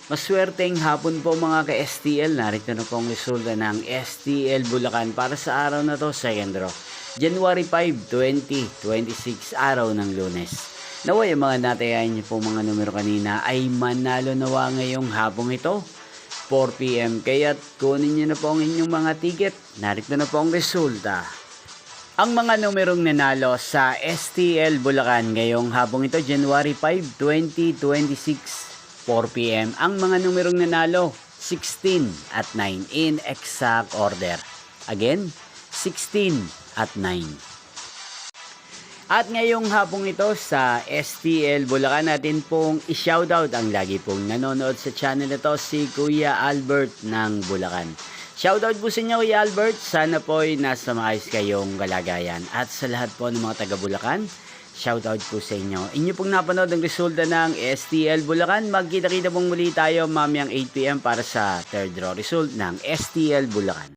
Maswerteng hapon po mga ka-STL. Narito na po ang resulta ng STL Bulacan para sa araw na to, second draw. January 5, 2026, araw ng Lunes. Naway ang mga natayain niyo po mga numero kanina ay manalo nawa ngayong hapong ito, 4 PM. Kaya't kunin niyo na po ang inyong mga ticket. Narito na po ang resulta. Ang mga numerong nanalo sa STL Bulacan ngayong hapong ito, January 5, 2026, 4 PM. Ang mga numerong nanalo, 16 at 9 in exact order. Again, 16 at 9. At ngayong hapong ito sa STL Bulacan natin pong i-shoutout ang lagi pong nanonood sa channel na to, si Kuya Albert ng Bulacan. Shoutout po sa inyo Kuya Albert, sana po ay nasa maayos kayong kalagayan. At sa lahat po ng mga taga Bulacan, shoutout po sa inyo. Inyo pong napanood ang resulta ng STL Bulacan. Magkita-kita pong muli tayo mamayang 8 PM para sa third draw result ng STL Bulacan.